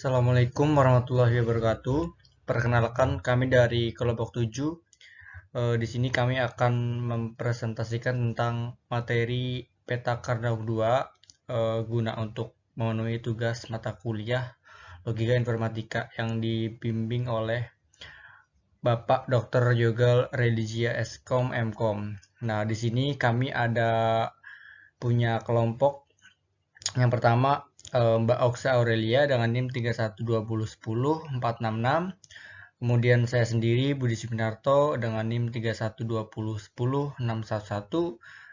Assalamualaikum warahmatullahi wabarakatuh. Perkenalkan kami dari kelompok 7. Di sini kami akan mempresentasikan tentang materi peta Karnaug 2 guna untuk memenuhi tugas mata kuliah Logika Informatika yang dibimbing oleh Bapak Dr. Yogal Religia Eskom Mkom. Nah, di sini kami ada punya kelompok. Yang pertama, Mbak Oksa Aurelia dengan NIM 3120100466. Kemudian saya sendiri Budi Suminarto dengan NIM 3120100611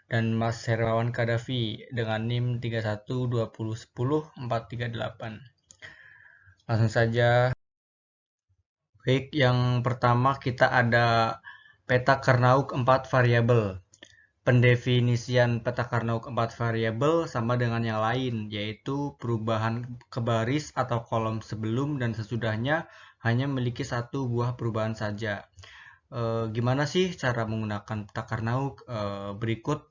dan Mas Hermawan Kadafi dengan NIM 3120100438. Langsung saja. Baik, yang pertama kita ada peta Karnaug 4 variabel. Pendefinisian peta Karnaug 4 variabel sama dengan yang lain, yaitu perubahan ke baris atau kolom sebelum dan sesudahnya hanya memiliki satu buah perubahan saja. Gimana sih cara menggunakan peta Karnaug? Berikut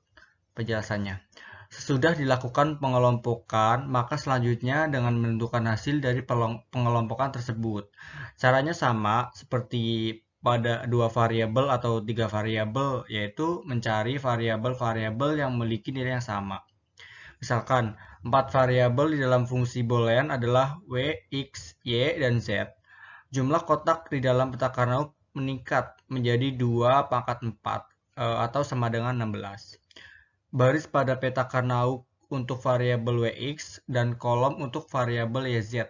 penjelasannya. Sesudah dilakukan pengelompokan, maka selanjutnya dengan menentukan hasil dari pengelompokan tersebut. Caranya sama seperti pada dua variabel atau tiga variabel, yaitu mencari variabel-variabel yang memiliki nilai yang sama. Misalkan, 4 variabel di dalam fungsi boolean adalah W, X, Y, dan Z. Jumlah kotak di dalam peta Karnaug meningkat menjadi 2 pangkat 4, atau sama dengan 16. Baris pada peta Karnaug untuk variabel Wx dan kolom untuk variabel Yz.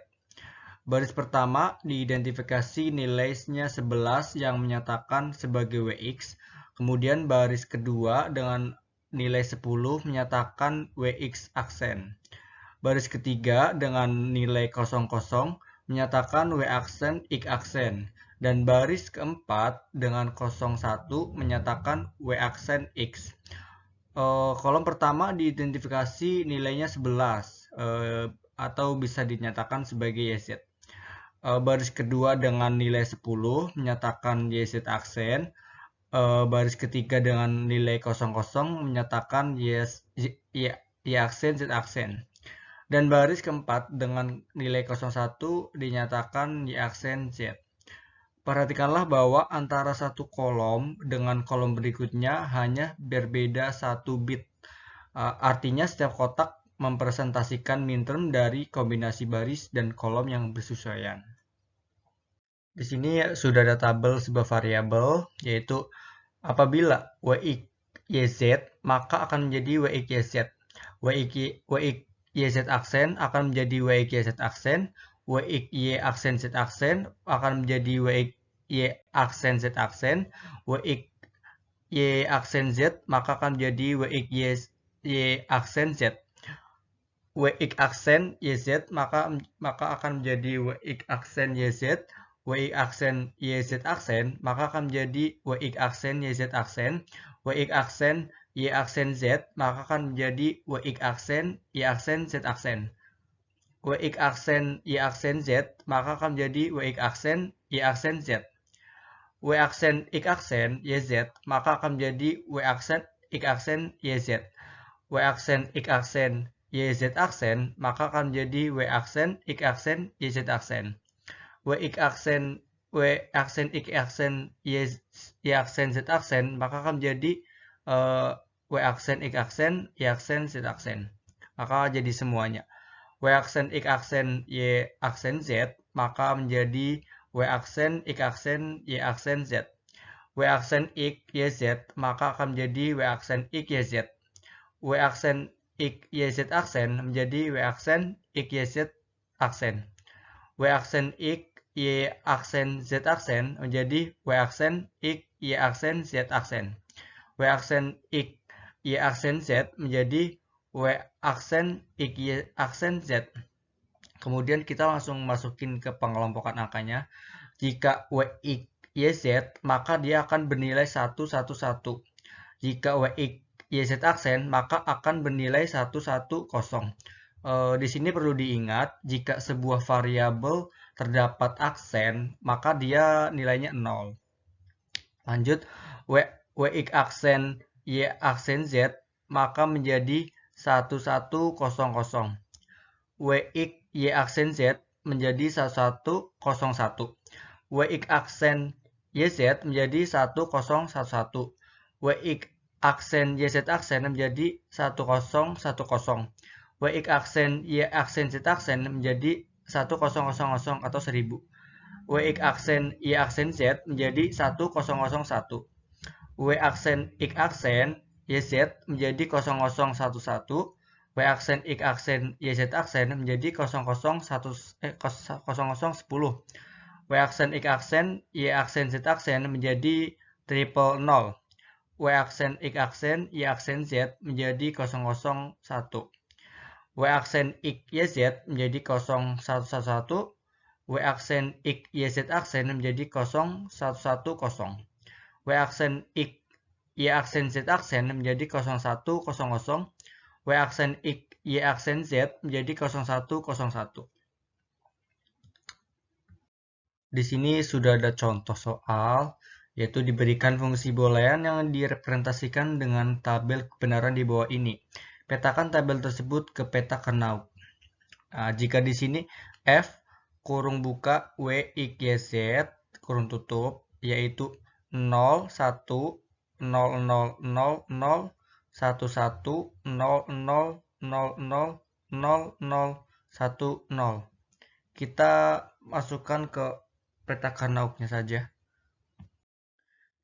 Baris pertama diidentifikasi nilainya 11 yang menyatakan sebagai Wx, kemudian baris kedua dengan nilai 10 menyatakan Wx aksen. Baris ketiga dengan nilai 00 menyatakan W aksen X aksen. Dan baris keempat dengan 01 menyatakan W aksen X. Kolom pertama diidentifikasi nilainya 11 atau bisa dinyatakan sebagai YZ. Baris kedua dengan nilai 10 menyatakan YZ aksen. Baris ketiga dengan nilai 00 menyatakan Y aksen Z aksen. Dan baris keempat dengan nilai 01 dinyatakan Y aksen Z. Perhatikanlah bahwa antara satu kolom dengan kolom berikutnya hanya berbeda 1 bit. Artinya setiap kotak mempresentasikan minterm dari kombinasi baris dan kolom yang bersesuaian. Di sini sudah ada tabel sebuah variabel, yaitu apabila Wx YZ, maka akan menjadi Wx YZ. Wx YZ aksen akan menjadi Wx YZ aksen. Wx Y aksen Z aksen akan menjadi Wx Y aksen Z aksen. Wx Y aksen Z maka akan menjadi Wx Y aksen Z. Wx aksen YZ maka akan menjadi Wx aksen YZ. Wx aksen YZ aksen maka akan menjadi Wx aksen YZ aksen. Wx aksen Y aksen Z maka akan menjadi Wx aksen Y aksen Z aksen. Wx aksen Y aksen Z maka akan menjadi Wx aksen Y aksen Z. W aksen X aksen YZ maka akan menjadi W aksen X aksen YZ. W aksen X aksen YZ aksen maka akan menjadi W aksen X aksen YZ aksen. W aksen X aksen Y aksen Z aksen maka akan menjadi W aksen X aksen Y aksen Z aksen. Maka jadi semuanya. W aksen X aksen Y aksen Z maka menjadi W aksen X aksen Y aksen Z. W aksen X YZ maka akan menjadi W aksen X YZ. W aksen X YZ aksen menjadi W aksen X YZ aksen. W aksen X Y aksen Z aksen menjadi W aksen X Y aksen Z aksen. W aksen X Y aksen Z menjadi W aksen X Y aksen Z. Kemudian kita langsung masukin ke pengelompokan angkanya. Jika Wx YZ, maka dia akan bernilai 1, 1, 1. Jika Wx YZ aksen, maka akan bernilai 1, 1, 0. Di sini perlu diingat, jika sebuah variabel terdapat aksen, maka dia nilainya 0. Lanjut, Wx aksen Y aksen Z, maka menjadi 1, 1, 0, 0. Wx Y aksen Z menjadi 1101. WX aksen YZ menjadi 1011. WX aksen YZ aksen menjadi 1010. WX aksen Y aksen Z aksen menjadi 1000 atau 1000. WX aksen Y aksen Z menjadi 1001. W aksen X aksen YZ menjadi 0011. W aksen X aksen YZ aksen menjadi 0010. W aksen X aksen Y aksen Z aksen menjadi 000. W aksen X aksen Y aksen Z menjadi 001. W aksen X YZ menjadi 0111. W aksen X YZ aksen menjadi 0110. W aksen X Y aksen Z aksen menjadi 0100. W aksen X Y aksen Z menjadi 0101. Di sini sudah ada contoh soal, yaitu diberikan fungsi boolean yang direpresentasikan dengan tabel kebenaran di bawah ini. Petakan tabel tersebut ke peta Carnot. Nah, jika di sini F kurung buka W X Y Z kurung tutup, yaitu 0, 1, 0, 0, 0, 0, 1, 1, 0, 0, 0, 0, 0, 0, 1, 0. Kita masukkan ke peta Carnot-nya saja.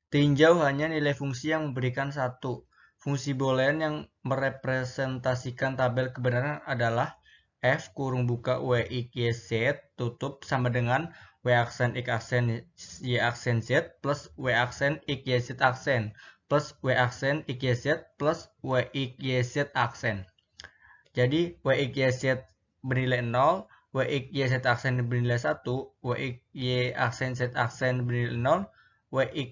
Tinjau hanya nilai fungsi yang memberikan 1. Fungsi boolean yang merepresentasikan tabel kebenaran adalah F kurung buka W X Y Z tutup sama dengan W aksen X aksen Y aksen Z plus W aksen X Y Z aksen plus W aksen X Y Z plus W X Y Z aksen. Jadi W X Y Z bernilai 0, W X Y Z aksen bernilai 1, W X Y aksen Z aksen bernilai 0, W X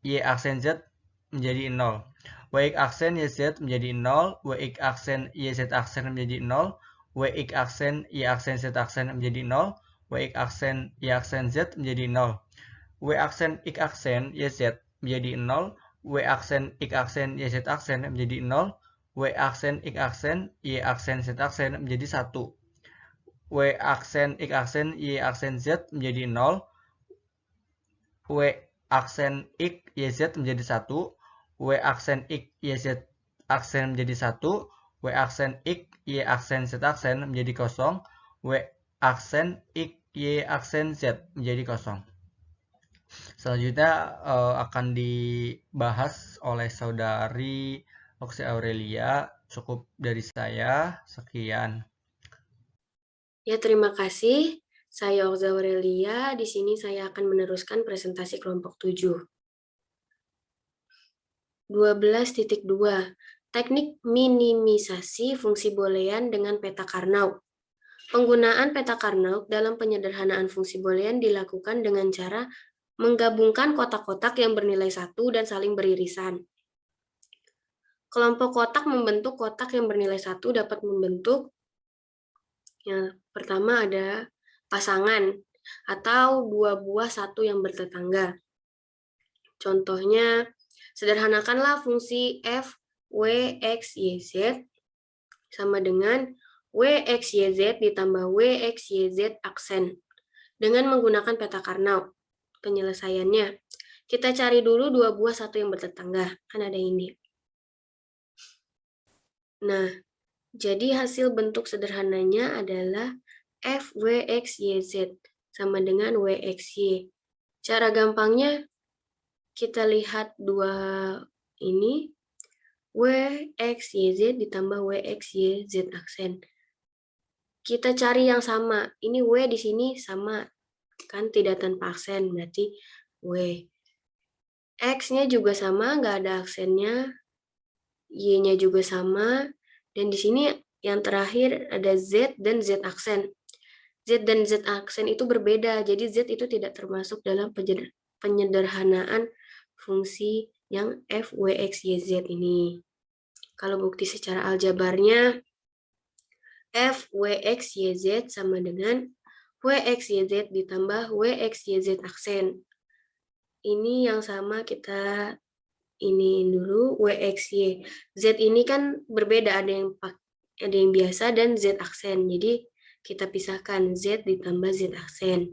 Y aksen Z menjadi 0. W X aksen Y Z menjadi 0, W X aksen Y Z aksen menjadi 0, W X aksen Y aksen Z aksen menjadi 0, W X aksen Y aksen Z menjadi 0. W aksen X aksen Y Z menjadi 0, W aksen X aksen Y Z aksen menjadi 0, W aksen X aksen Y aksen Z aksen menjadi 1. W aksen X aksen Y aksen Z menjadi 0, W aksen X Y Z menjadi 1, W aksen X Y Z aksen menjadi 1, W aksen X Y aksen Z aksen menjadi 0, W aksen X Y aksen Z menjadi 0. Selanjutnya akan dibahas oleh saudari Oxy Aurelia. Cukup dari saya, sekian. Ya, terima kasih. Saya Oxy Aurelia. Di sini saya akan meneruskan presentasi kelompok 7. 12.2. Teknik minimisasi fungsi boolean dengan peta Carnot. Penggunaan peta Carnot dalam penyederhanaan fungsi boolean dilakukan dengan cara menggabungkan kotak-kotak yang bernilai 1 dan saling beririsan. Kelompok kotak membentuk kotak yang bernilai 1 dapat membentuk yang pertama ada pasangan atau dua buah satu yang bertetangga. Contohnya, sederhanakanlah fungsi f w x y z sama dengan w x y z ditambah w x y z aksen dengan menggunakan peta Carnot. Penyelesaiannya, kita cari dulu dua buah satu yang bertetangga. Kan ada ini. Nah, jadi hasil bentuk sederhananya adalah f w x y z sama dengan w x y. Cara gampangnya kita lihat dua ini, w x y z ditambah w x y z aksen. Kita cari yang sama. Ini w di sini sama, kan tidak tanpa aksen, berarti w. X-nya juga sama, nggak ada aksennya. Y-nya juga sama. Dan di sini yang terakhir ada Z dan Z aksen. Z dan Z aksen itu berbeda, jadi Z itu tidak termasuk dalam penyederhanaan fungsi yang f, w, x, y, z ini. Kalau bukti secara aljabarnya, f, w, x, y, z sama dengan w, x, y, z ditambah w, x, y, z aksen. Ini yang sama kita ini dulu, w, x, y. Z ini kan berbeda, ada yang biasa dan Z aksen. Jadi kita pisahkan Z ditambah Z aksen.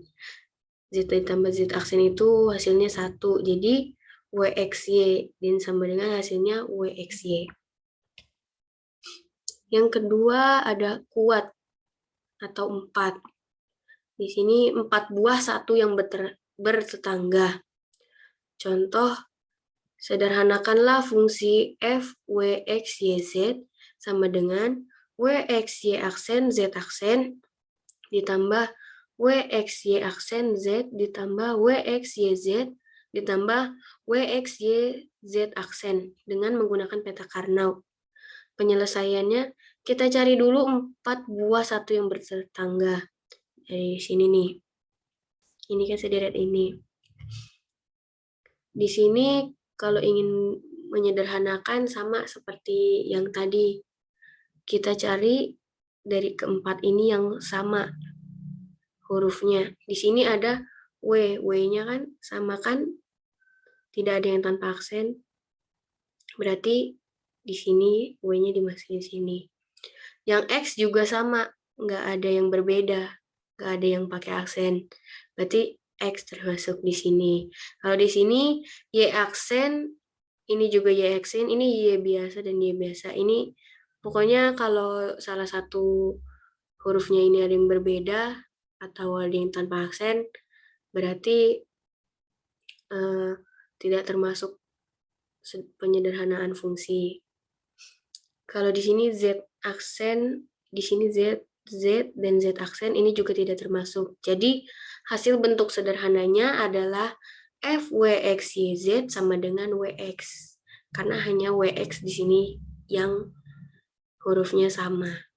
Z ditambah Z aksen itu hasilnya 1. Jadi WXY dan sama dengan hasilnya WXY. Yang kedua ada kuat atau 4. Di sini 4 buah 1 yang bertetangga. Contoh, sederhanakanlah fungsi f, w, x, y, z sama dengan w, x, y aksen z aksen ditambah w, x, y aksen z ditambah w, x, y, z ditambah w, x, y, z aksen dengan menggunakan peta Karnaug. Penyelesaiannya, kita cari dulu 4 buah 1 yang bertetangga. Dari sini nih. Ini kan sederet ini. Di sini kalau ingin menyederhanakan sama seperti yang tadi. Kita cari dari keempat ini yang sama hurufnya. Di sini ada W. W-nya kan sama kan? Tidak ada yang tanpa aksen. Berarti di sini W-nya dimasukin di sini. Yang X juga sama. Nggak ada yang berbeda. Nggak ada yang pakai aksen. Berarti X termasuk di sini. Kalau di sini Y aksen, ini juga Y aksen, ini Y biasa dan Y biasa. Ini pokoknya kalau salah satu hurufnya ini ada yang berbeda atau ada yang tanpa aksen, berarti tidak termasuk penyederhanaan fungsi. Kalau di sini Z aksen, di sini Z dan Z aksen ini juga tidak termasuk. Jadi hasil bentuk sederhananya adalah f, w, x, y, z sama dengan wx. Karena hanya wx di sini yang hurufnya sama.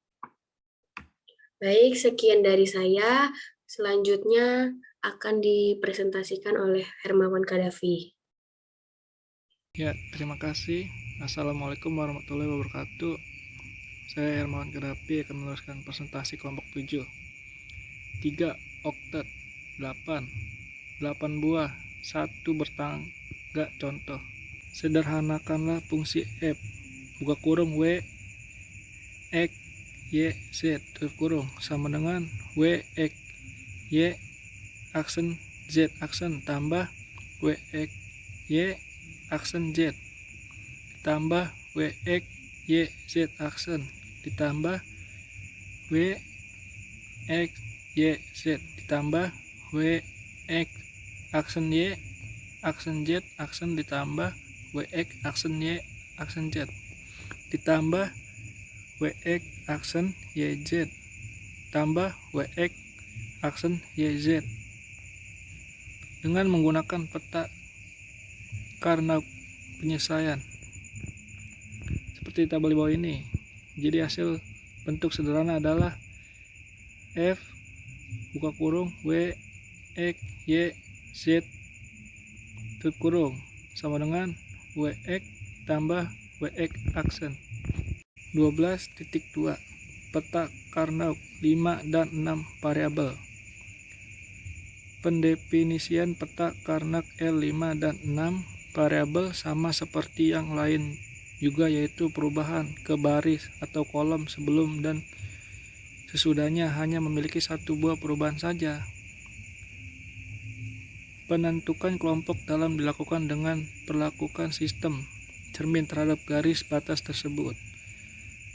Baik, sekian dari saya. Selanjutnya akan dipresentasikan oleh Hermawan Kadafi. Ya, terima kasih. Assalamualaikum warahmatullahi wabarakatuh. Saya Hermawan Kadafi akan meneruskan presentasi kelompok 7. 3 oktet 8 buah 1 bertangga. Contoh, sederhanakanlah fungsi f buka kurung w x y z tutup kurung sama dengan w x y aksen z aksen tambah w x y aksen z ditambah w x y z aksen ditambah w x y z ditambah w x aksen y aksen z aksen ditambah w x aksen y aksen z ditambah w x aksen y z tambah w x aksen y z dengan menggunakan peta Karnaug penyelesaian seperti tabel di bawah ini. Jadi hasil bentuk sederhana adalah f buka kurung w x y z tutup kurung sama dengan w x tambah w x aksen. 12.2 peta Karnaug 5 dan 6 variabel. Pendefinisian peta Karnaug L5 dan 6 variabel sama seperti yang lain juga, yaitu perubahan ke baris atau kolom sebelum dan sesudahnya hanya memiliki 1 buah perubahan saja. Penentukan kelompok dalam dilakukan dengan perlakukan sistem cermin terhadap garis batas tersebut.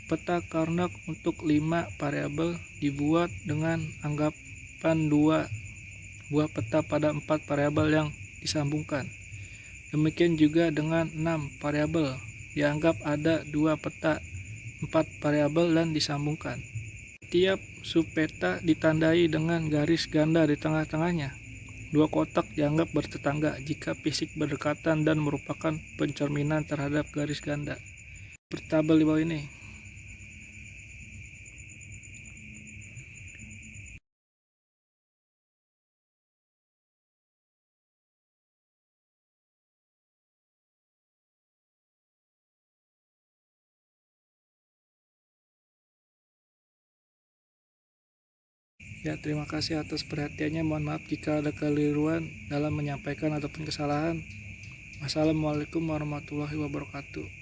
Peta Karnaug untuk 5 variabel dibuat dengan anggapan 2 buah peta pada 4 variabel yang disambungkan. Demikian juga dengan 6 variabel, dianggap ada 2 peta 4 variabel dan disambungkan. Setiap subpeta ditandai dengan garis ganda di tengah-tengahnya. 2 kotak dianggap bertetangga jika fisik berdekatan dan merupakan pencerminan terhadap garis ganda. Bertabel di bawah ini. Ya, terima kasih atas perhatiannya. Mohon maaf jika ada keliruan dalam menyampaikan ataupun kesalahan. Wassalamualaikum warahmatullahi wabarakatuh.